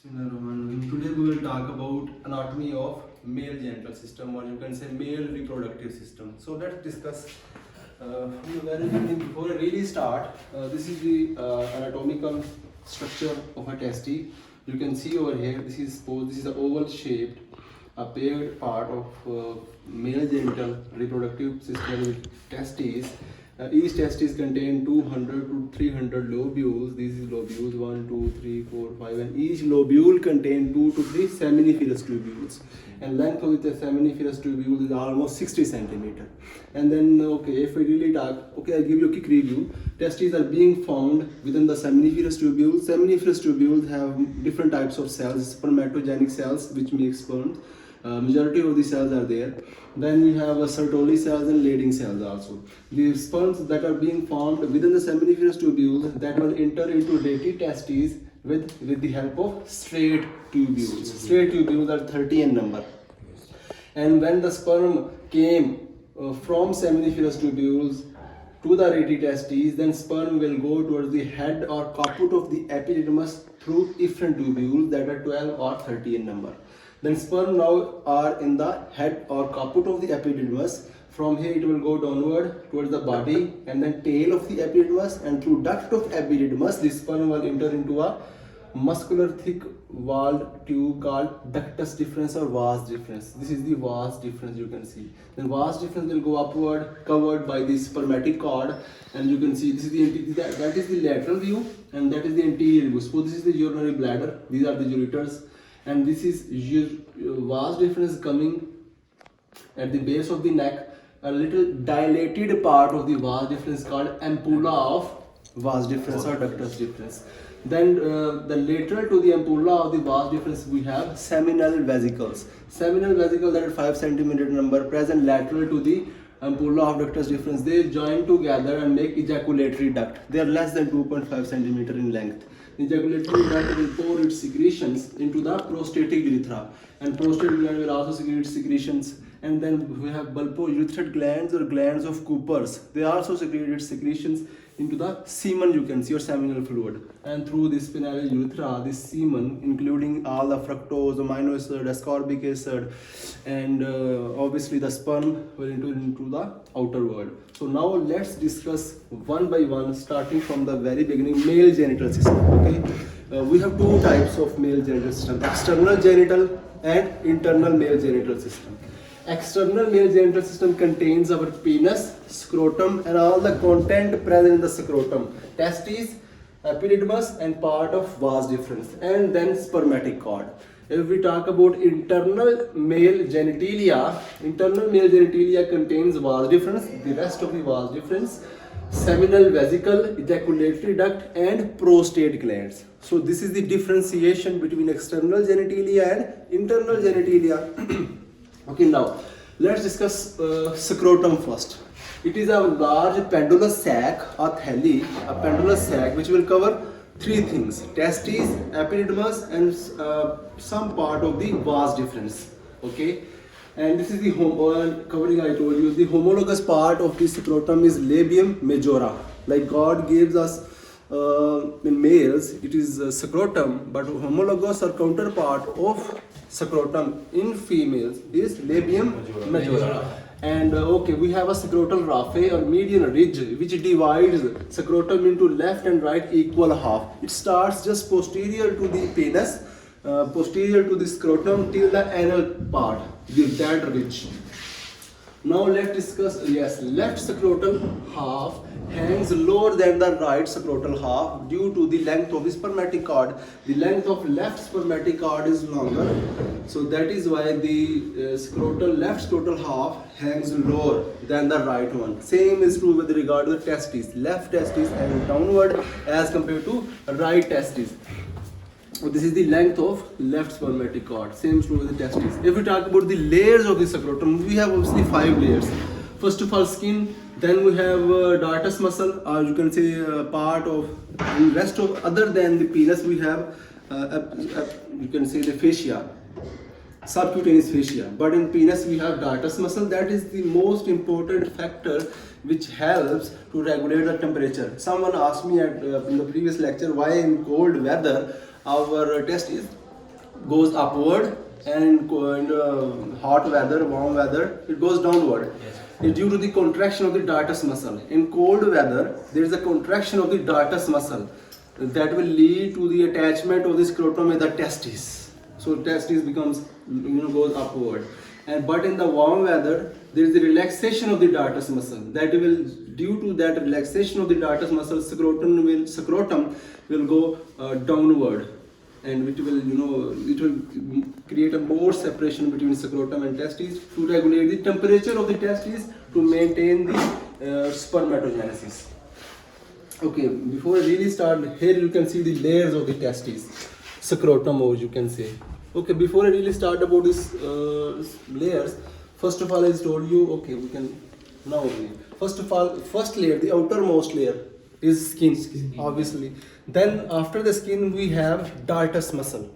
Today we will talk about anatomy of male genital system, or you can say male reproductive system. So let's discuss from the very beginning. Before I really start, this is the anatomical structure of a testis. You can see over here. This is a oval shaped, a paired part of male genital reproductive system with testes. Each testis contain 200 to 300 lobules. These is lobules 1, 2, 3, 4, 5, and each lobule contain 2 to 3 seminiferous tubules. And length of the seminiferous tubules is almost 60 centimeter. And then, if we really talk, I'll give you a quick review. Testes are being found within the seminiferous tubules. Seminiferous tubules have different types of cells, spermatogenic cells, which make sperms. Majority of the cells are there. Then we have Sertoli cells and Leydig cells also. The sperms that are being formed within the seminiferous tubules that will enter into rete testes with the help of straight tubules. Straight tubules are 30 in number. And when the sperm came from seminiferous tubules to the rete testes, then sperm will go towards the head or caput of the epididymis through efferent tubules that are 12 or 30 in number. Then sperm now are in the head or caput of the epididymis. From here it will go downward towards the body and then tail of the epididymis, and through duct of epididymis this sperm will enter into a muscular thick walled tube called ductus deferens or vas deferens. This is the vas deferens, you can see. Then vas deferens will go upward, covered by the spermatic cord, and you can see this is that is the lateral view, and that is the anterior view. So this is the urinary bladder, these are the ureters, and this is vas deferens coming at the base of the neck. A little dilated part of the vas deferens called ampulla of vas deferens or ductus deferens. Then the lateral to the ampulla of the vas deferens we have seminal vesicles. Seminal vesicles that are 5 centimeter number present lateral to the ampulla of ductus deferens. They join together and make ejaculatory duct. They are less than 2.5 centimeter in length. The ejaculatory duct will pour its secretions into the prostatic urethra, and prostate gland will also secrete secretions. And then we have bulbourethral glands or glands of Cooper's. They also secrete its secretions into the semen, you can see, or seminal fluid. And through the spinal urethra, this semen, including all the fructose, amino acid, ascorbic acid, and obviously the sperm will enter into the outer world. So now let's discuss one by one, starting from the very beginning, male genital system. We have two types of male genital system: external genital and internal male genital system. External male genital system contains our penis, scrotum, and all the content present in the scrotum, testes, epididymis, and part of vas deferens, and then spermatic cord. If we talk about internal male genitalia contains vas deferens, the rest of the vas deferens, seminal vesicle, ejaculatory duct, and prostate glands. So this is the differentiation between external genitalia and internal genitalia. Okay, now let's discuss scrotum first. It is a large pendulous sac or thelly, a pendulous sac which will cover three things: testes, epididymis, and some part of the vas deferens. Okay, and this is the covering. I told you the homologous part of the scrotum is labium majora. Like God gives us in males, it is scrotum, but homologous or counterpart of scrotum in females is labium majora. And we have a scrotal raphe or median ridge which divides scrotum into left and right equal half. It starts just posterior to the penis, posterior to the scrotum till the anal part, that ridge. Now let's discuss, left scrotal half hangs lower than the right scrotal half due to the length of the spermatic cord. The length of left spermatic cord is longer, so that is why the left scrotal half hangs lower than the right one. Same is true with regard to the testes. Left testes hang downward as compared to right testes. So this is the length of left spermatic cord. Same is true with the testes. If we talk about the layers of the scrotum, we have obviously 5 layers. First of all, skin. Then we have dartus muscle, or you can say part of the rest of, other than the penis, we have you can say the fascia, subcutaneous fascia. But in penis we have dartus muscle. That is the most important factor which helps to regulate the temperature. Someone asked me in the previous lecture why in cold weather our testes goes upward, and in hot weather, warm weather, it goes downward. It's due to the contraction of the dartus muscle. In cold weather, there is a contraction of the dartus muscle that will lead to the attachment of the scrotum with the testes. So testes becomes, goes upward. But in the warm weather, there is the relaxation of the dartus muscle. That will, due to that relaxation of the dartus muscle, scrotum will go downward, and it will create a more separation between scrotum and testes to regulate the temperature of the testes to maintain the spermatogenesis. Okay, before I really start, here you can see the layers of the testes, scrotum, or you can say. Okay, before I really start about this layers, first of all, I told you, okay, we can now read. First of all, first layer, the outermost layer is skin, obviously. Then after the skin, we have dartus muscle.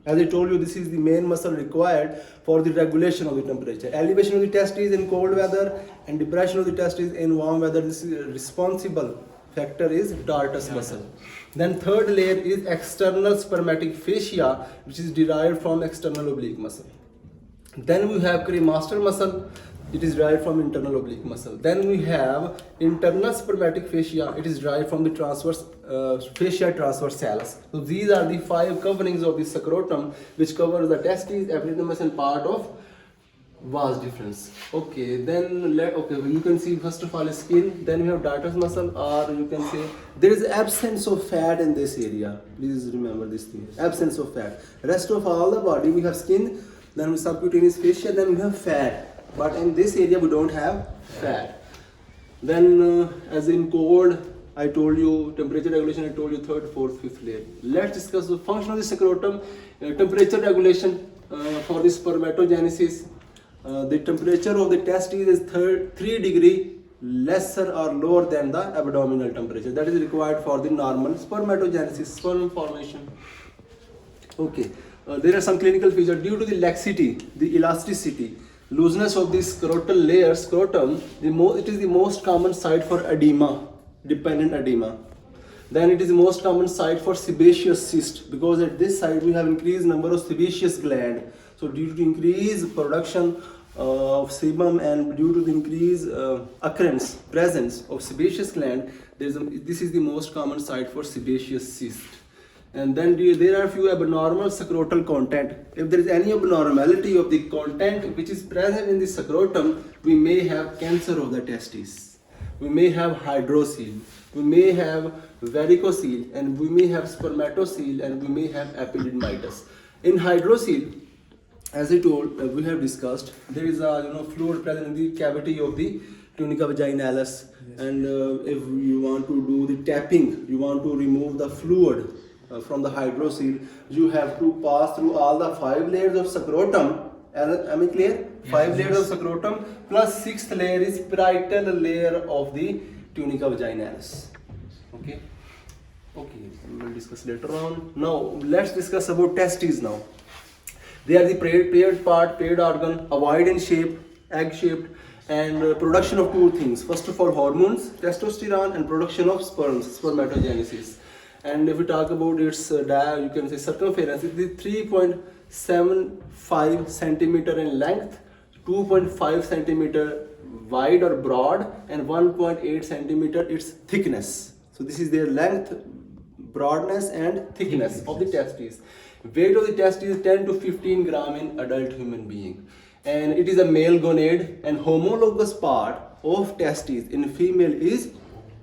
As I told you, this is the main muscle required for the regulation of the temperature. Elevation of the testes in cold weather and depression of the testes in warm weather. This is responsible factor is dartus muscle. Then third layer is external spermatic fascia, which is derived from external oblique muscle. Then we have cremaster muscle. It is derived from internal oblique muscle. Then we have internal spermatic fascia. It is derived from the transverse fascia transversalis. So these are the 5 coverings of the scrotum, which covers the testes, epididymis, and part of vas deferens. Okay, then you can see first of all skin. Then we have dartus muscle, or you can say there is absence of fat in this area. Please remember this thing: absence of fat. Rest of all the body we have skin. Then we subcutaneous fascia. Then we have fat. But in this area we don't have fat. Then as in cold, I told you temperature regulation, I told you third, fourth, fifth layer. Let's discuss the function of the scrotum. Temperature regulation for the spermatogenesis. The temperature of the testes is 3 degrees lesser or lower than the abdominal temperature. That is required for the normal spermatogenesis, sperm formation. Okay, there are some clinical features due to the laxity, the elasticity, looseness of the scrotal layer, scrotum. It is the most common site for edema, dependent edema. Then it is the most common site for sebaceous cyst, because at this site we have increased number of sebaceous gland. So due to increased production of sebum and due to the increased presence of sebaceous gland, this is the most common site for sebaceous cyst. And then there are few abnormal scrotal content. If there is any abnormality of the content which is present in the scrotum, we may have cancer of the testes. We may have hydrocele. We may have varicocele, and we may have spermatocele, and we may have epididymitis. In hydrocele, as I told, we have discussed, there is a fluid present in the cavity of the Tunica Vaginalis. Yes. And if you want to do the tapping, you want to remove the fluid from the hydrocele, you have to pass through all the 5 layers of scrotum. Am I clear? 5 layers of scrotum plus 6th layer is parietal layer of the Tunica Vaginalis. Okay, we will discuss later on. Now let's discuss about testes now. They are the paired organ, ovoid in shape, egg shaped, and production of 2 things. First of all, hormones, testosterone, and production of spermatogenesis. And if we talk about its you can say circumference, it is 3.75 centimeter in length, 2.5 centimeter wide or broad, and 1.8 centimeter its thickness. So this is their length, broadness, and thickness of the testes. Weight of the testes is 10 to 15 gram in adult human being, and it is a male gonad, and homologous part of testes in female is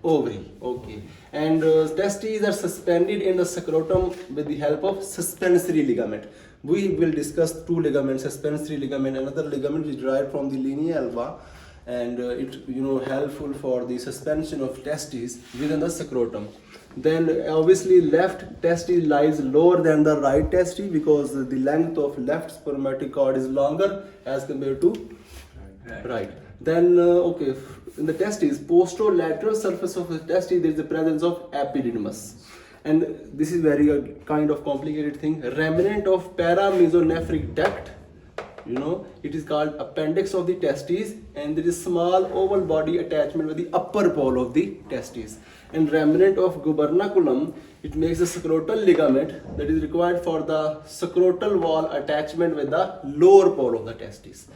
ovary. Okay, and testes are suspended in the scrotum with the help of suspensory ligament. We will discuss 2 ligaments, suspensory ligament, another ligament is derived from the linea alba, and it helpful for the suspension of testes within the scrotum. Then obviously left testis lies lower than the right testis, because the length of left spermatic cord is longer as compared to right. Then in the testis, posterolateral surface of the testis, there is the presence of epididymis, and this is very kind of complicated thing. Remnant of paramesonephric duct You know, it is called appendix of the testes, and there is small oval body attachment with the upper pole of the testes. And remnant of gubernaculum, it makes a scrotal ligament that is required for the scrotal wall attachment with the lower pole of the testes.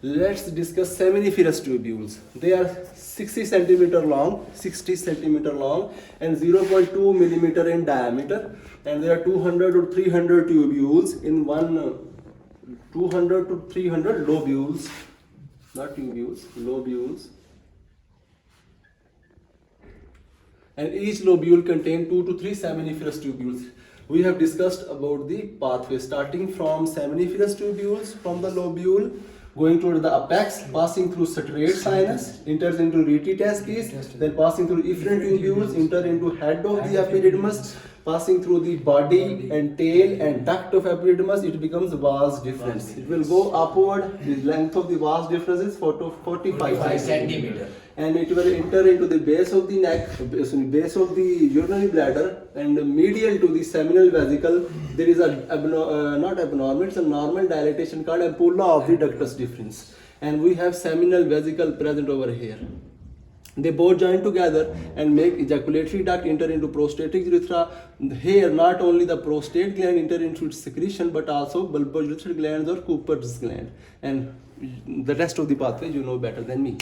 Let's discuss seminiferous tubules. They are 60 centimeter long, and 0.2 millimeter in diameter, and there are 200 or 300 tubules in one. 200 to 300 lobules, not tubules, lobules, and each lobule contains 2 to 3 seminiferous tubules. We have discussed about the pathway starting from seminiferous tubules from the lobule, going toward the apex, passing through straight sinus, enters into rete testis, then passing through efferent tubules, enter into head of the epididymis, passing through the body and tail and duct of epididymis, it becomes vas deferens. It will go upward. The length of the vas deferens is 45 centimeter, and it will enter into the base of the neck, base of the urinary bladder, and medial to the seminal vesicle. There is a not abnormal, it's a normal dilatation called ampulla of the ductus deferens, and we have seminal vesicle present over here. They both join together and make ejaculatory duct enter into prostatic urethra. Here, not only the prostate gland enter into its secretion, but also bulbourethral glands or Cooper's gland. And the rest of the pathway you know better than me.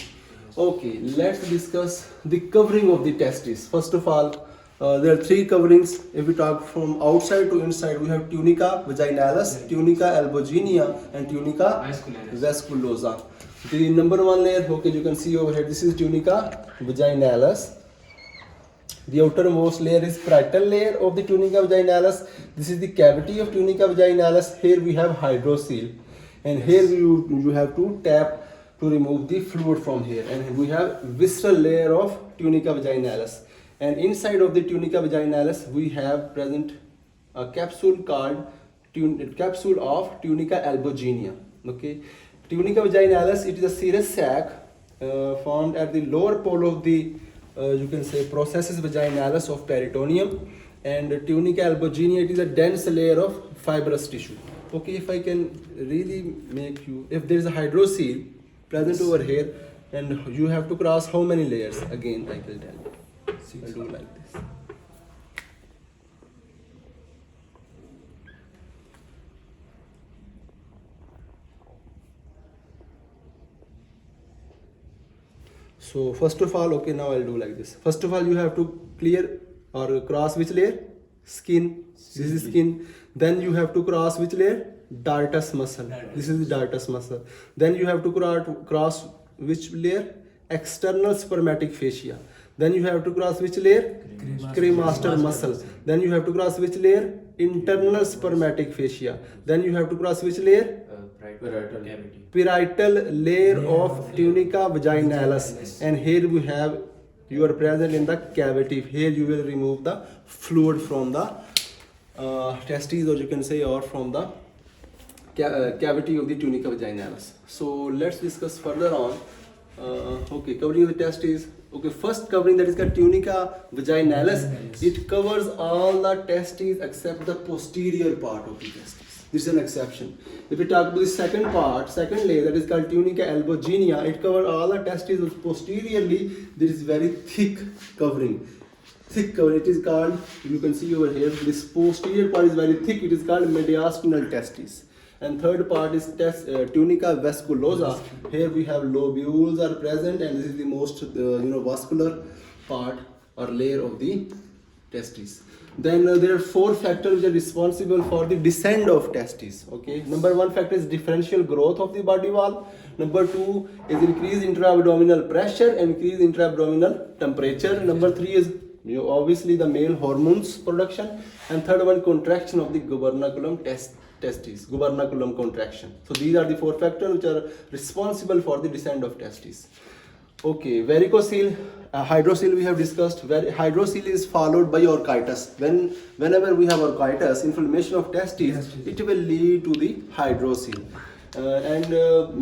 Okay, let's discuss the covering of the testes. First of all, there are 3 coverings. If we talk from outside to inside, we have Tunica Vaginalis, Tunica Elbogenia, and Tunica Vasculosa. The number 1 layer, okay, you can see over here, this is Tunica Vaginalis. The outermost layer is parietal layer of the Tunica Vaginalis. This is the cavity of Tunica Vaginalis. Here we have hydrocele, and here you have to tap to remove the fluid from here. And we have visceral layer of Tunica Vaginalis. And inside of the Tunica Vaginalis, we have present a capsule called capsule of Tunica Elbogenia. Okay. Tunica Vaginalis, it is a serous sac formed at the lower pole of the, you can say, processus vaginalis of peritoneum, and Tunica Elbogenia, it is a dense layer of fibrous tissue. Okay, if I can really make you, if there is a hydrocele present over here, and you have to cross how many layers? Again, I will tell you. I'll do like this. So first of all, okay, now I'll do like this. First of all, you have to clear or cross which layer? Skin. This is skin. Then you have to cross which layer? Dartus muscle. This is the dartus muscle. Then you have to cross which layer? External spermatic fascia. Then you have to cross which layer? Cremaster muscle. Then you have to cross which layer? Internal spermatic fascia. Then you have to cross which layer? Parietal layer of Tunica Vaginalis. And here we have, you are present in the cavity. Here you will remove the fluid from the testes, or you can say, or from the cavity of the Tunica Vaginalis. So let's discuss further on. Okay, covering of the testes. Okay, first covering, that is called Tunica Vaginalis. It covers all the testes except the posterior part of the testes. This is an exception. If we talk about the second part, second layer, that is called Tunica Elbogenia, it covers all the testes. Posteriorly, there is very thick covering. Thick covering, it is called, you can see over here, this posterior part is very thick, it is called mediastinal testes. And third part is Tunica Vasculosa. Here we have lobules are present, and this is the most vascular part or layer of the testes. Then there are 4 factors which are responsible for the descent of testes. Okay, number 1 factor is differential growth of the body wall. Number 2 is increased intra-abdominal pressure, increased intra-abdominal temperature. Number 3 is obviously the male hormones production, and third one, contraction of the gubernaculum testis, gubernaculum contraction. So these are the 4 factors which are responsible for the descent of testes. Okay, varicocele, hydrocele we have discussed. Hydrocele is followed by orchitis. Whenever we have orchitis, inflammation of testes, it will lead to the hydrocele. And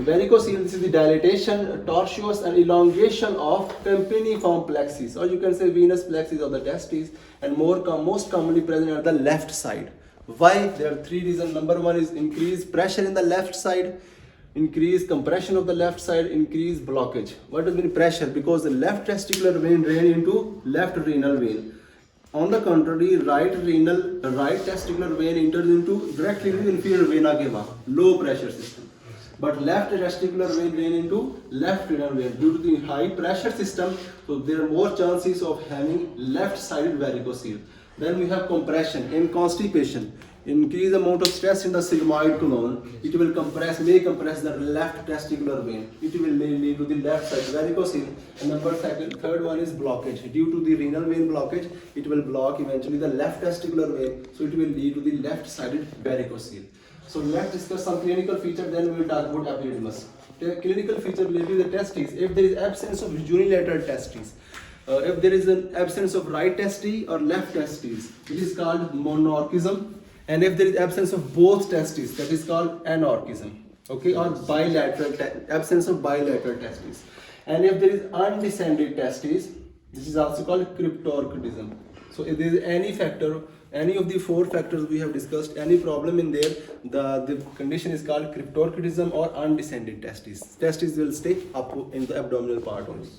varicocele, this is the dilatation, tortuous and elongation of tympaniform plexus, or you can say venous plexus of the testes, and most commonly present at the left side. Why? There are 3 reasons. Number 1 is increased pressure in the left side. increase compression of the left side, increase blockage. What does mean pressure? Because the left testicular vein drain into left renal vein. On the contrary, right testicular vein enters into directly into inferior vena cava, low pressure system. But left testicular vein drain into left renal vein. Due to the high pressure system, so there are more chances of having left-sided varicocele. Then we have compression and constipation. Increase amount of stress in the sigmoid colon. It will may compress the left testicular vein. It will lead to the left side varicocele. And third one is blockage. Due to the renal vein blockage, it will block eventually the left testicular vein. So it will lead to the left-sided varicocele. So let's discuss some clinical features. Then we will talk about epididymis. The clinical feature related to the testes. If there is absence of unilateral testes, if there is an absence of right testis or left testes, it is called monorchism. And if there is absence of both testes, that is called anorchism, okay, or absence of bilateral testes. And if there is undescended testes, this is also called cryptorchidism. So if there is any factor, any of the four factors we have discussed, any problem in there, the condition is called cryptorchidism or undescended testes. Testes will stay up in the abdominal part only.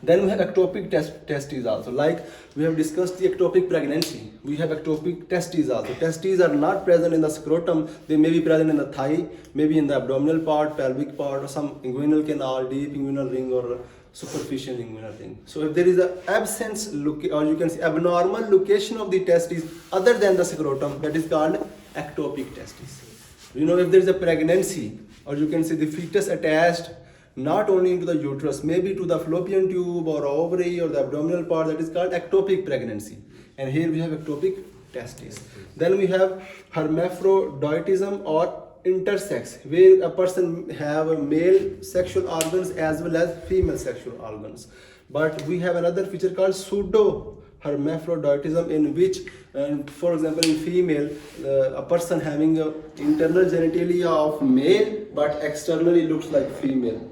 Then we have ectopic testes also. Like we have discussed the ectopic pregnancy. We have ectopic testes also. Testes are not present in the scrotum. They may be present in the thigh, maybe in the abdominal part, pelvic part, or some inguinal canal, deep inguinal ring, or superficial inguinal ring. So if there is an absence, or you can say abnormal location of the testes other than the scrotum, that is called ectopic testes. You know, if there is a pregnancy, or you can say the fetus attached not only into the uterus, maybe to the fallopian tube or ovary or the abdominal part, that is called ectopic pregnancy. And here we have ectopic testes. Then we have hermaphroditism or intersex, where a person have a male sexual organs as well as female sexual organs. But we have another feature called pseudo hermaphroditism, in which, for example, in female, a person having a internal genitalia of male but externally looks like female.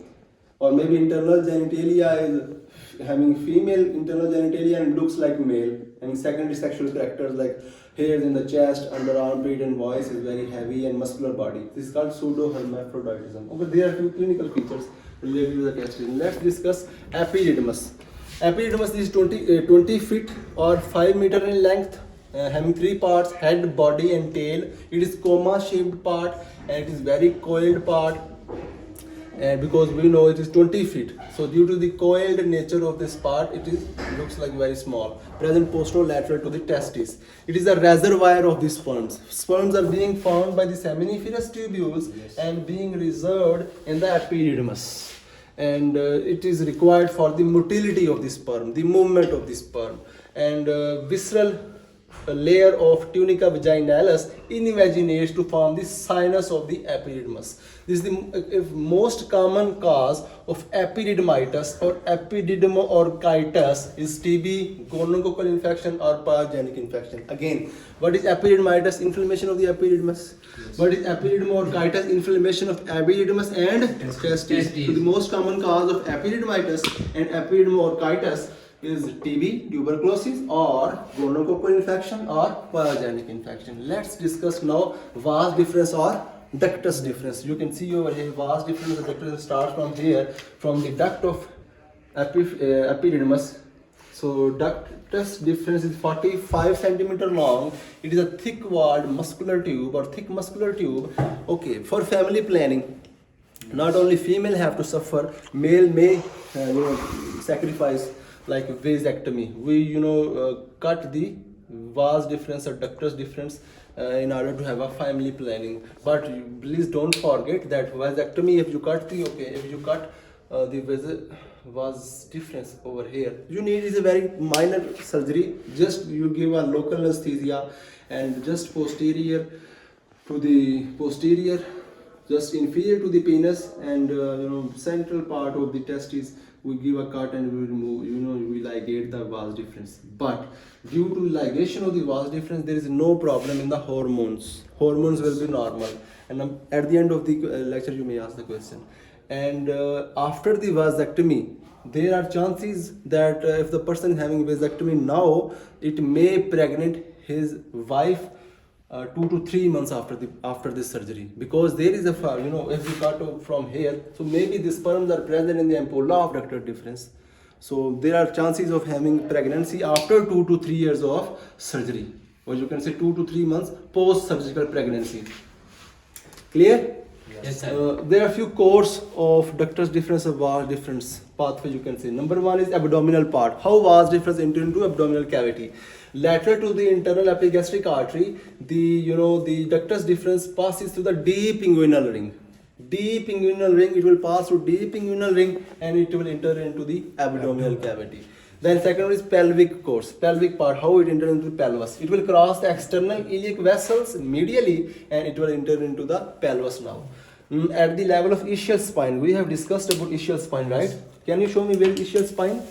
Or maybe internal genitalia is having female internal genitalia and looks like male. And secondary sexual characters like hairs in the chest, under armpit, and voice is very heavy and muscular body. This is called pseudo hermaphroditism. Okay, there are two clinical features related to the testes. Let's discuss epididymis. Epididymis is 20 feet or 5 meters in length, having three parts: head, body, and tail. It is coma-shaped part, and it is very coiled part. Because we know it is 20 feet, so due to the coiled nature of this part, it looks like very small, present posterolateral to the testes. It is a reservoir of the sperms. Sperms are being found by the seminiferous tubules and being reserved in the epididymis. And it is required for the motility of the sperm, the movement of the sperm. And visceral layer of Tunica Vaginalis invaginates to form the sinus of the epididymis. This is the most common cause of epididymitis or epididymoorchitis is TB, gonococcal infection, or pyogenic infection. Again, what is epididymitis? Inflammation of the epididymis. Yes. What is epididymoorchitis? Inflammation of epididymis and testes. So the most common cause of epididymitis and epididymoorchitis is TB, tuberculosis, or gonococcal infection, or pyogenic infection. Let's discuss now vas deferens or ductus deferens. You can see over here vas deferens. The ductus starts from here, from the duct of epididymis. So ductus deferens is 45 centimeter long. It is a thick-walled muscular tube or thick muscular tube. Okay, for family planning, not only female have to suffer, male may sacrifice, like vasectomy. We cut the vas deferens or ductus deferens in order to have a family planning. But please don't forget that vasectomy, if you cut the vas deferens over here, you need is a very minor surgery. Just you give a local anesthesia and just posterior to the posterior, just inferior to the penis, and central part of the testes, we give a cut and we remove, we ligate the vas deferens. But due to ligation of the vas deferens, there is no problem in the hormones. Hormones will be normal. And at the end of the lecture, you may ask the question. And after the vasectomy, there are chances that if the person is having vasectomy now, it may pregnant his wife 2 to 3 months after this surgery, because there is a if we cut off from here, so maybe the sperms are present in the ampulla of ductal deferens. So there are chances of having pregnancy after 2 to 3 years of surgery, or you can say 2 to 3 months post surgical pregnancy. Clear? Yes, sir. There are few course of ductus deferens or vas deferens pathway, you can say. Number one is abdominal part. How vas deferens enter into abdominal cavity? Lateral to the internal epigastric artery, the ductus deferens passes through the deep inguinal ring. Deep inguinal ring, it will pass through deep inguinal ring and it will enter into the abdominal cavity. Then second one is pelvic course, pelvic part, how it enters into the pelvis. It will cross the external iliac vessels medially and it will enter into the pelvis now. At the level of ischial spine, we have discussed about ischial spine, right? Can you show me where is ischial spine?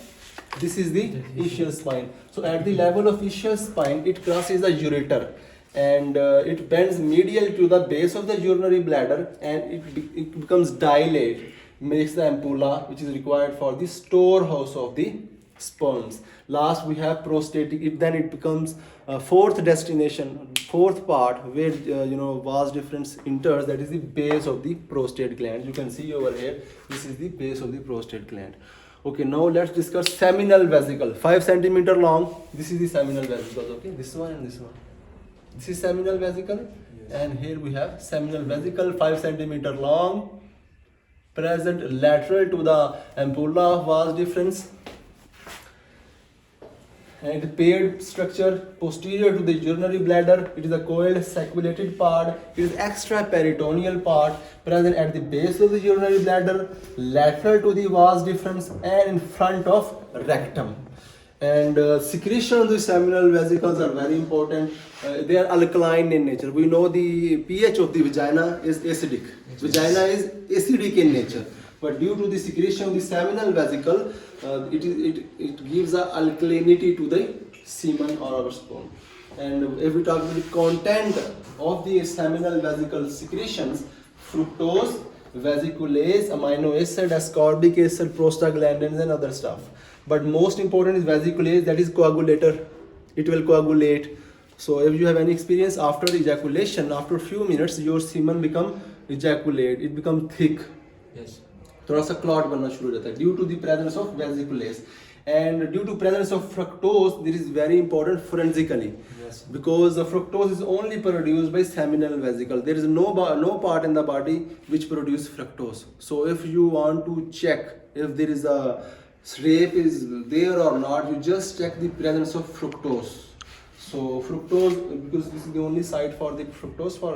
This is the ischial spine. So at the level of ischial spine, it crosses the ureter and it bends medial to the base of the urinary bladder and it becomes dilate, makes the ampulla which is required for the storehouse of the sperms. Last we have prostatic, then it becomes fourth destination, fourth part where vas deferens enters, that is the base of the prostate gland. You can see over here, this is the base of the prostate gland. Okay, now let's discuss seminal vesicle, 5 centimeter long. This is the seminal vesicle, okay, this one and this one. This is seminal vesicle, yes. And here we have seminal vesicle, 5 centimeter long, present lateral to the ampulla of vas deferens. And paired structure posterior to the urinary bladder. It is a coiled sacculated part. It is extraperitoneal part present at the base of the urinary bladder, lateral to the vas deferens and in front of rectum. And secretion of the seminal vesicles are very important. They are alkaline in nature. We know the pH of the vagina is acidic. Vagina is acidic in nature. But due to the secretion of the seminal vesicle, it gives a alkalinity to the semen or our sperm. And if we talk about the content of the seminal vesicle secretions, fructose, vesiculase, amino acid, ascorbic acid, prostaglandins and other stuff. But most important is vesiculase, that is coagulator. It will coagulate. So if you have any experience after ejaculation, after a few minutes, your semen become ejaculate, it become thick. Yes. थोड़ा सा clot बनना शुरू हो जाता है due to the presence of vesiculase and due to presence of fructose this is very important forensically because the fructose is only produced by seminal vesicle. There is no part in the body which produce fructose. So if you want to check if there is a rape is there or not, you just check the presence of fructose. So fructose, because this is the only site for the fructose for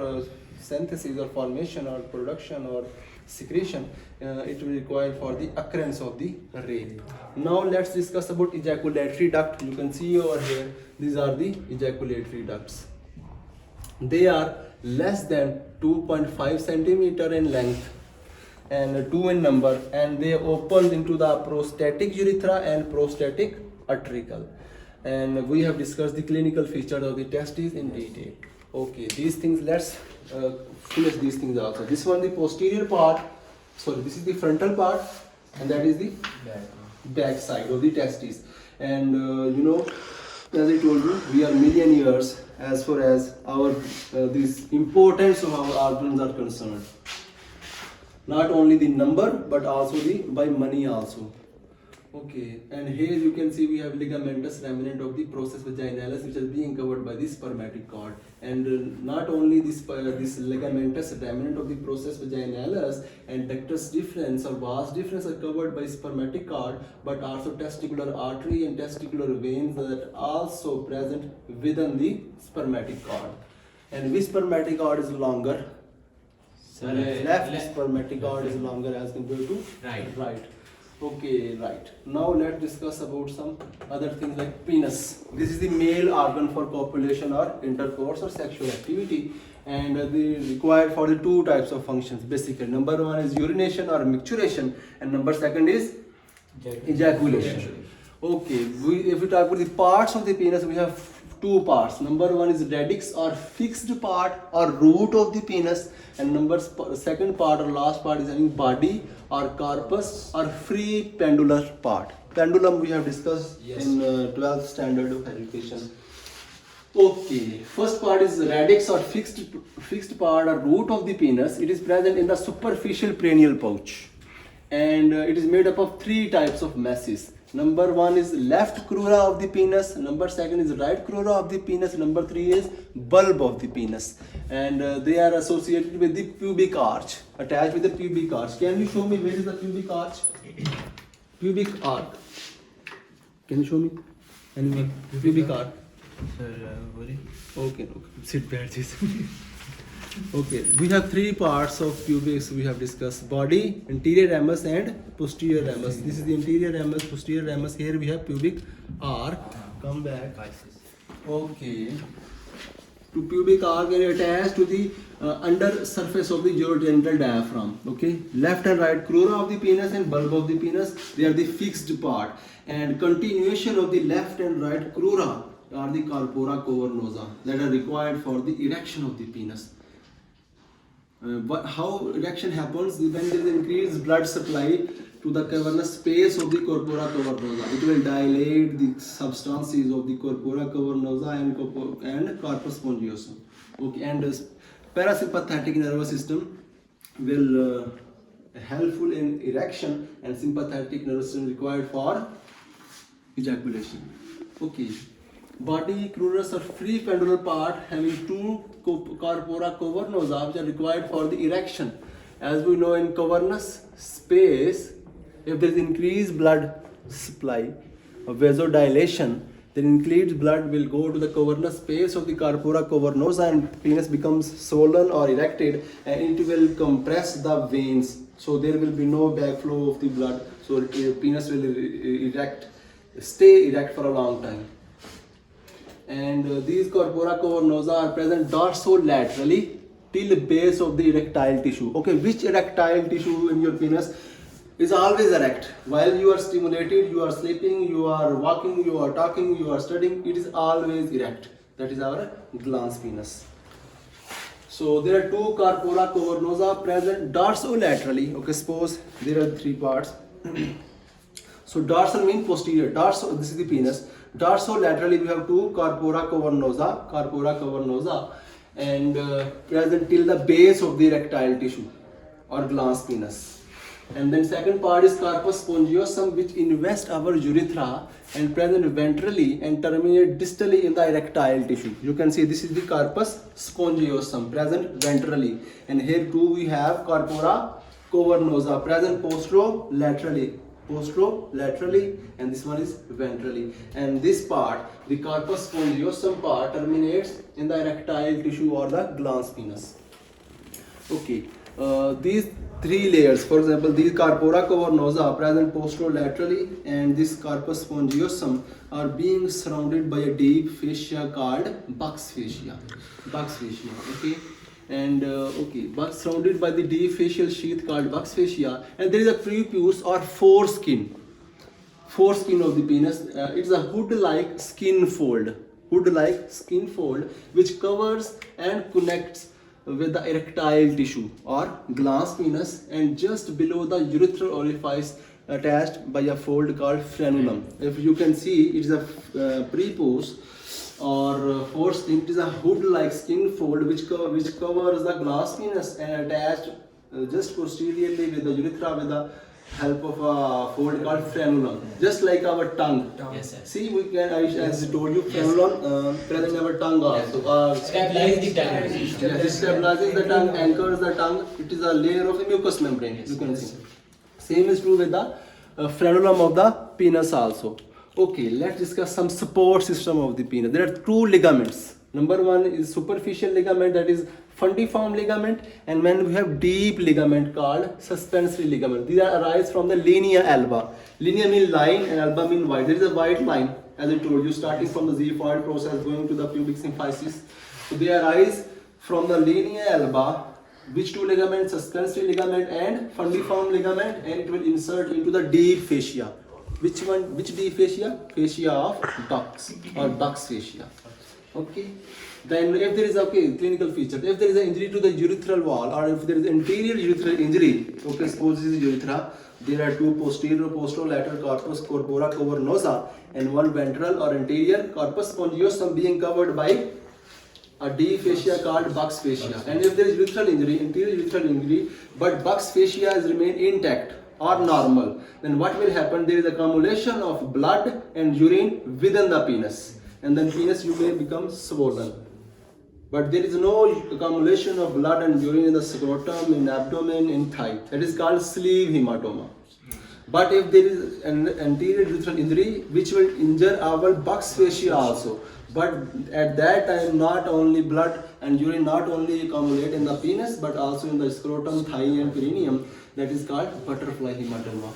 synthesis or formation or production or secretion, it will require for the occurrence of the rape. Now let's discuss about ejaculatory duct. You can see over here, these are the ejaculatory ducts. They are less than 2.5 centimeter in length and 2 in number, and they open into the prostatic urethra and prostatic utricle. And we have discussed the clinical features of the testes in detail. Okay, these things, let's finish these things also. This one, the posterior part, sorry, this is the frontal part, and that is the back side of the testes. And as I told you, we are million years as far as our this importance of our organs are concerned. Not only the number, but also the by money also. Okay, and here you can see we have ligamentous remnant of the process vaginalis, which is being covered by the spermatic cord. And not only this ligamentous remnant of the process vaginalis and ductus deferens or vas deferens are covered by spermatic cord, but also testicular artery and testicular veins that are also present within the spermatic cord. And which spermatic cord is longer? Left spermatic cord is longer as compared to right. Okay, right. Now let's discuss about some other things like penis. This is the male organ for copulation or intercourse or sexual activity, and they required for the 2 types of functions basically. Number 1 is urination or micturition, and number 2 is ejaculation. Okay, if we talk about the parts of the penis, we have 2 parts. Number 1 is radix or fixed part or root of the penis, and second part or last part is having body or corpus or free pendular part. Pendulum we have discussed in 12th standard of education. Okay, first part is radix or fixed part or root of the penis. It is present in the superficial perineal pouch, and it is made up of three types of masses. Number one is left crura of the penis. Number second is right crura of the penis. Number three is bulb of the penis, and they are associated with the pubic arch, attached with the pubic arch. Can you show me where is the pubic arch? Pubic arch. Can you show me? Anyone? Pubic arch. Okay, sit back. Okay, we have three parts of pubic. We have discussed body, anterior ramus and posterior ramus. This is the anterior ramus, posterior ramus. Here we have pubic arch. Come back. Okay. To pubic arch are attached to the under surface of the urogenital diaphragm. Okay, left and right crura of the penis and bulb of the penis, they are the fixed part, and continuation of the left and right crura are the corpora cavernosa that are required for the erection of the penis. But how erection happens? When there is increased blood supply to the cavernous space of the corpora cavernosa, it will dilate the substances of the corpora cavernosa and corpus spongiosum. Okay, and parasympathetic nervous system will helpful in erection, and sympathetic nervous system required for ejaculation. Okay. Body crurus are free pendular part having two corpora cavernosa which are required for the erection. As we know, in cavernous space, if there is increased blood supply or vasodilation, then increased blood will go to the cavernous space of the corpora cavernosa and penis becomes swollen or erected, and it will compress the veins. So there will be no backflow of the blood. So penis will stay erect for a long time. And these corpora cavernosa are present dorsolaterally till base of the erectile tissue. Okay, which erectile tissue in your penis is always erect? While you are stimulated, you are sleeping, you are walking, you are talking, you are studying, it is always erect. That is our glans penis. So there are two corpora cavernosa present dorsolaterally. Okay, suppose there are three parts. So dorsal means posterior. Dorsal, this is the penis. Dorsolaterally we have two corpora cavernosa, and present till the base of the erectile tissue or glans penis. And then second part is corpus spongiosum, which invest our urethra and present ventrally and terminate distally in the erectile tissue. You can see this is the corpus spongiosum present ventrally, and here too we have corpora cavernosa present posterolaterally, and this one is ventrally. And this part, the corpus spongiosum part, terminates in the erectile tissue or the glans penis. Okay, these three layers, for example, these corpora cavernosa present posterolaterally and this corpus spongiosum are being surrounded by a deep fascia called buccal fascia. Okay. And but surrounded by the deep facial sheath called buccal fascia, and there is a prepuce or foreskin of the penis. It's a hood-like skin fold, which covers and connects with the erectile tissue or glans penis, and just below the urethral orifice attached by a fold called frenulum. If you can see, it is a prepuce or foreskin. It is a hood-like skin fold which covers the glans penis and attached just posteriorly with the urethra with the help of a fold called frenulum, just like our tongue. Yes, sir. See, we can, as I told you, frenulum present in our tongue also. Stabilize the tongue. It stabilizes the tongue, anchors the tongue. It is a layer of the mucous membrane. You can see. Same is true with the frenulum of the penis also. Okay, let's discuss some support system of the penis. There are two ligaments. Number one is superficial ligament, that is fundiform ligament, and when we have deep ligament called suspensory ligament. These are arise from the linea alba. Linea means line and alba means wide. There is a wide line, as I told you, starting from the xiphoid process going to the pubic symphysis. So they arise from the linea alba. Which two ligaments? Suspensory ligament and fundiform ligament, and it will insert into the deep fascia. Which one? Which deep fascia? Fascia of ducts or buccal fascia. Okay. Then if there is clinical feature, if there is an injury to the urethral wall or if there is anterior urethral injury, okay, suppose this is urethra, there are two posterior posterolateral corpus corpora cavernosa and one ventral or anterior corpus spongiosum being covered by a deep fascia called Buck's fascia. And if there is urethral injury, anterior urethral injury, but Buck's fascia has remained intact or normal, then what will happen? There is accumulation of blood and urine within the penis, and then penis you may become swollen. But there is no accumulation of blood and urine in the scrotum, in abdomen, in thigh. That is called sleeve hematoma. But if there is an anterior urethral injury which will injure our Buck's fascia also, but at that time not only blood and urine not only accumulate in the penis but also in the scrotum, thigh and perineum, that is called butterfly hematoma.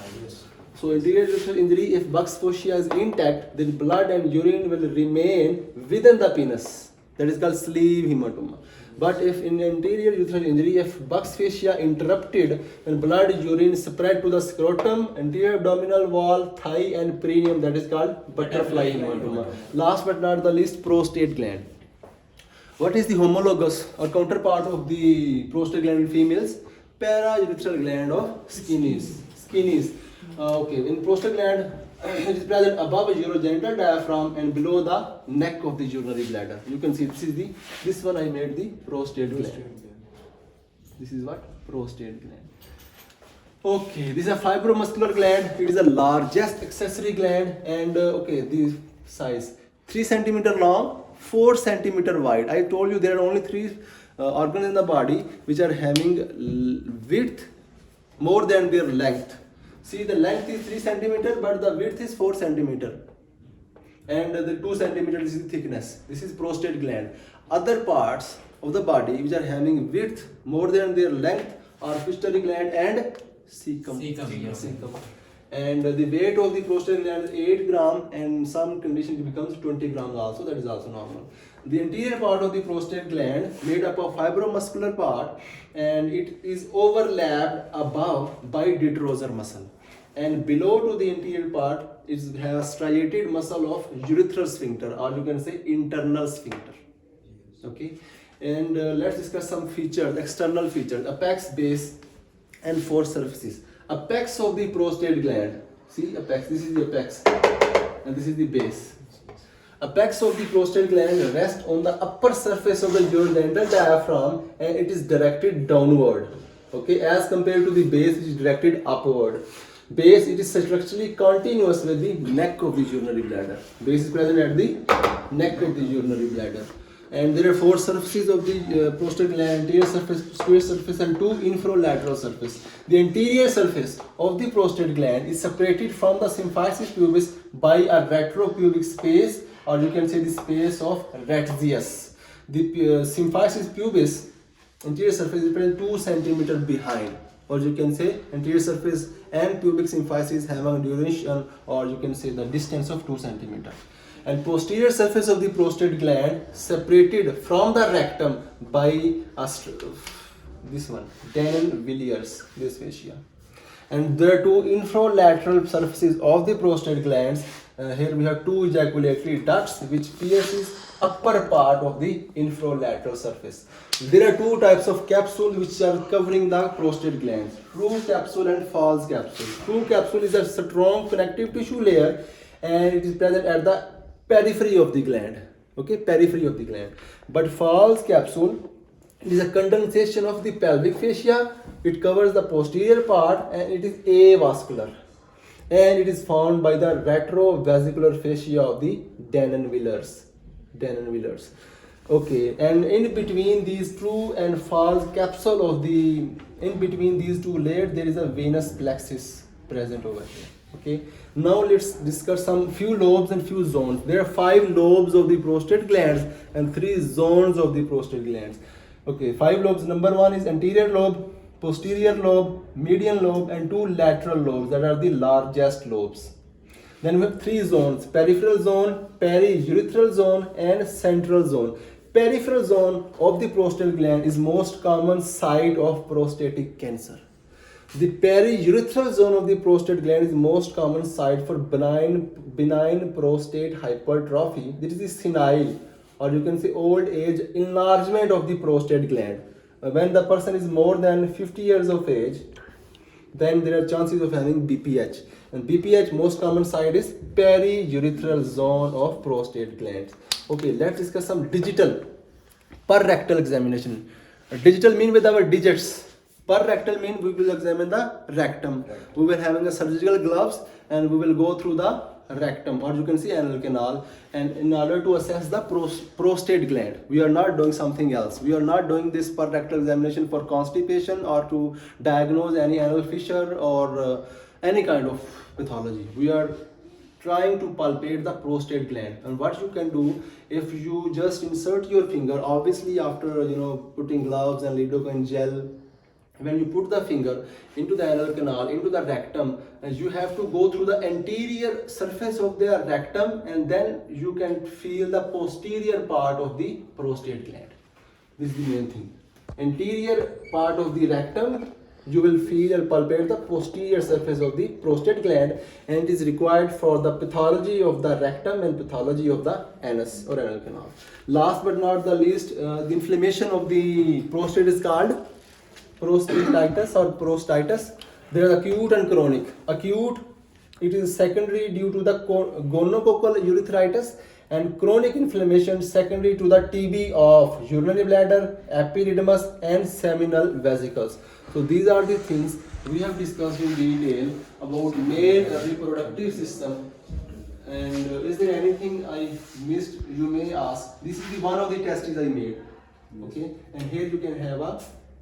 So anterior urethral injury, if Buck's fascia is intact, then blood and urine will remain within the penis. That is called sleeve hematoma. But if in anterior urethral injury, if Buck's fascia interrupted, then blood urine spread to the scrotum, anterior abdominal wall, thigh and perineum, that is called butterfly hematoma. Last but not the least, prostate gland. What is the homologous or counterpart of the prostate gland in females? Paraurethral gland of Skinnies. In prostate gland, it is present above a urogenital diaphragm and below the neck of the urinary bladder. You can see this one I made the prostate gland. This is what? Prostate gland. Okay, this is a fibromuscular gland. It is the largest accessory gland and the size 3 cm long, 4 cm wide. I told you there are only 3 organs in the body which are having width more than their length. See, the length is 3 cm but the width is 4 cm and the 2 cm is the thickness. This is prostate gland. Other parts of the body which are having width more than their length are pituitary gland and cecum. And the weight of the prostate gland is 8 gram and some conditions it becomes 20 grams also, that is also normal. The anterior part of the prostate gland made up of fibromuscular part and it is overlapped above by detrusor muscle. And below to the anterior part it has striated muscle of urethral sphincter, or you can say internal sphincter. Okay, and let's discuss some features, external features, apex, base and 4 surfaces. Apex of the prostate gland, see apex, this is the apex and this is the base. Apex of the prostate gland rests on the upper surface of the urogenital diaphragm and it is directed downward, okay, as compared to the base which is directed upward. Base, it is structurally continuous with the neck of the urinary bladder. Base is present at the neck of the urinary bladder. And there are 4 surfaces of the prostate gland: anterior surface, posterior surface and 2 infralateral surface. The anterior surface of the prostate gland is separated from the symphysis pubis by a retropubic space, or you can say the space of Retzius. The symphysis pubis, anterior surface, is present 2 cm behind, or you can say anterior surface and pubic symphysis have a duration, or you can say the distance of 2 cm. And posterior surface of the prostate gland separated from the rectum by this one, Dennin-Villiers, this fascia. And there are 2 infralateral surfaces of the prostate glands. Here we have 2 ejaculatory ducts which pierces upper part of the infralateral surface. There are 2 types of capsule which are covering the prostate glands: true capsule and false capsule. True capsule is a strong connective tissue layer and it is present at the periphery of the gland, okay, periphery of the gland. But false capsule is a condensation of the pelvic fascia. It covers the posterior part and it is avascular, and it is found by the retrovesicular fascia of the Dennin-Villiers. Okay, and in between these true and false capsule of the, in between these 2 layers, there is a venous plexus present over here. Okay, now let's discuss some few lobes and few zones. There are 5 lobes of the prostate glands and 3 zones of the prostate glands. Okay, 5 lobes. Number 1 is anterior lobe, posterior lobe, median lobe and 2 lateral lobes that are the largest lobes. Then we have 3 zones: peripheral zone, periurethral zone and central zone. Peripheral zone of the prostate gland is most common site of prostatic cancer. The periurethral zone of the prostate gland is most common site for benign prostate hypertrophy. This is the senile or you can say old age enlargement of the prostate gland. When the person is more than 50 years of age, then there are chances of having BPH. And BPH, most common site is periurethral zone of prostate glands. Okay, let's discuss some digital per rectal examination. Digital mean with our digits. Per rectal mean we will examine the rectum. We will having a surgical gloves and we will go through the rectum, or you can see anal canal, and in order to assess the prostate gland. We are not doing something else. We are not doing this per rectal examination for constipation or to diagnose any anal fissure or any kind of pathology. We are trying to palpate the prostate gland. And what you can do, if you just insert your finger, obviously after putting gloves and lidocaine gel, when you put the finger into the anal canal, into the rectum, you have to go through the anterior surface of the rectum, and then you can feel the posterior part of the prostate gland. This is the main thing. Anterior part of the rectum, you will feel and palpate the posterior surface of the prostate gland, and it is required for the pathology of the rectum and pathology of the anus or anal canal. Last but not the least, the inflammation of the prostate is called prostatitis or prostatitis. There is acute and chronic. Acute, it is secondary due to the gonococcal urethritis, and chronic inflammation secondary to the TB of urinary bladder, epididymis and seminal vesicles. So these are the things we have discussed in detail about male reproductive system. And is there anything I missed? You may ask. This is the one of the testes I made. Okay, and here you can have a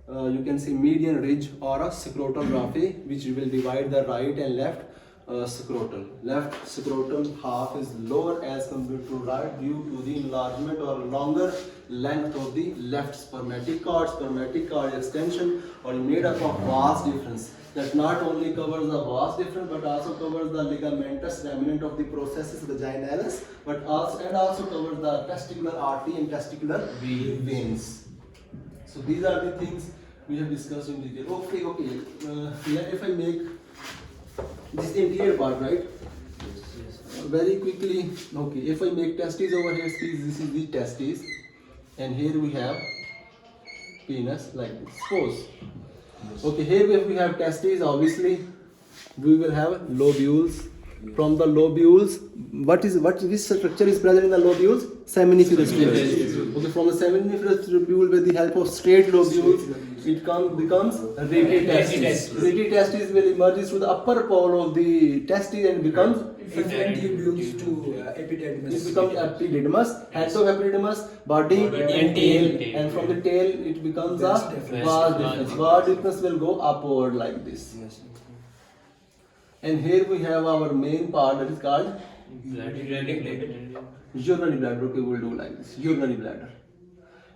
you can see median ridge or a scrotal raphe, which will divide the right and left scrotum. Left scrotum half is lower as compared to right due to the enlargement or longer length of the left spermatic cord. Spermatic cord extension or made up of vas deferens that not only covers the vas deferens but also covers the ligamentous remnant of the processus vaginalis, but also covers the testicular artery and testicular veins. So these are the things we have discussed in detail. Okay. If I make this is the interior part, right? Very quickly. Okay. If I make testes over here, see, this is the testes, and here we have penis like this. Suppose. Okay. Here we have testes. Obviously, we will have lobules. From the lobules, which structure is present in the lobules? Seminiferous tubules. Okay, from the seminiferous tubule, with the help of straight lobules, it becomes rete testis. Rete testis will emerge through the upper pole of the testis and becomes different tubules to epididymis. It becomes epididymis, head of epididymis, body and tail, and from the tail it becomes a vas deferens. Vas deferens will go upward like this. Yes. And here we have our main part that is called urinary bladder. Okay, we'll do like this. Urinary bladder.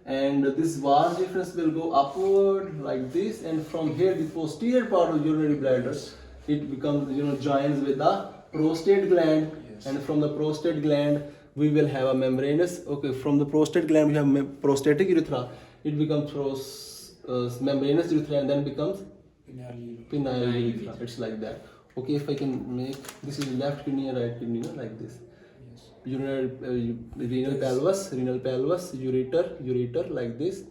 And this vas deferens will go upward like this, and from here the posterior part of urinary bladder, it becomes joins with the prostate gland. Yes. And from the prostate gland we will have a membranous. Okay, from the prostate gland we have prostatic urethra. It becomes membranous urethra and then becomes penile urethra. It's like that. Okay, if I can make, this is left kidney and right kidney, like this. Yes. Renal pelvis, ureter, like this.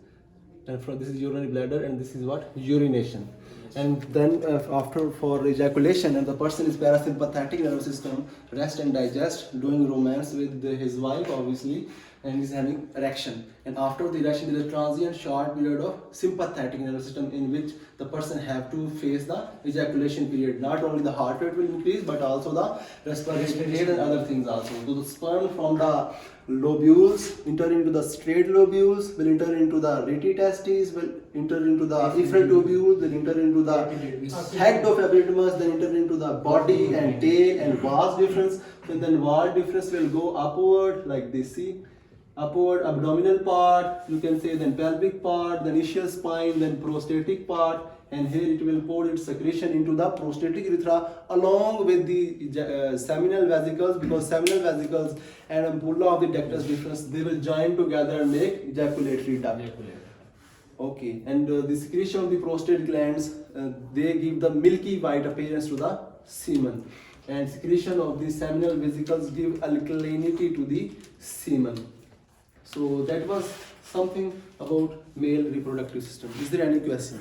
And from this is urinary bladder, and this is what? Urination. Yes. And then after for ejaculation, and the person is parasympathetic nervous system, rest and digest, doing romance with his wife, obviously, and is having erection. And after the erection, there is a transient short period of sympathetic nervous system in which the person have to face the ejaculation period. Not only the heart rate will increase, but also the respiration rate and other things also. So the sperm from the lobules enter into the straight lobules, will enter into the rete testes, will enter into the efferent tubules, will enter into the head of epididymis, then enter into the body and tail and vas deferens. And then vas deferens will go upward like this. See, upward abdominal part, you can say, then pelvic part, then ischial spine, then prostatic part, and here it will pour its secretion into the prostatic urethra along with the seminal vesicles, because seminal vesicles and ampulla of the ductus deferens, they will join together and make ejaculatory duct. Okay, and the secretion of the prostate glands, they give the milky white appearance to the semen, and secretion of the seminal vesicles give alkalinity to the semen. So that was something about male reproductive system. Is there any question?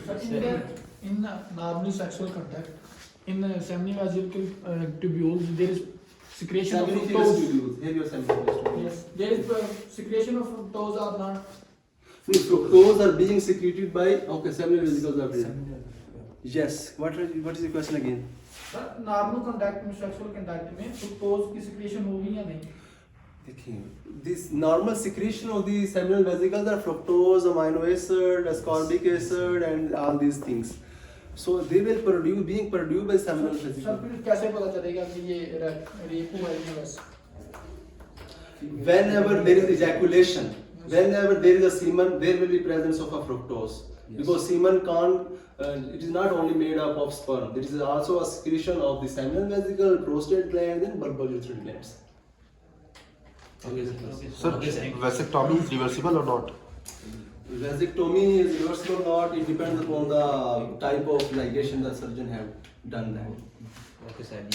In normal sexual contact, in seminal vesicle tubules, there is secretion of Seminiferous fructose. tubules. Here your seminiferous tubules. Yes, there is secretion of fructose or not. Fructose are being secreted by seminal vesicles are present. Yes. What is the question again? Normal contact में sexual contact में fructose की secretion होगी या नहीं? देखिए, this normal secretion of the seminal vesicles are fructose, amino acid, ascorbic acid, and all these things. So they will being produced by seminal sir vesicle. फिर कैसे पता चलेगा कि ये रेप हुआ है या बस? Whenever there is ejaculation, whenever there is a semen, there will be presence of a fructose. Because semen can't. It is not only made up of sperm. There is also a secretion of the seminal vesicle, prostate gland, and bulbourethral glands. Sir, vasectomy is reversible or not? Vasectomy is reversible or not? It depends upon the type of ligation the surgeon have done that. Okay, sir.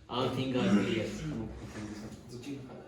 All things are clear. Okay, thank you, sir.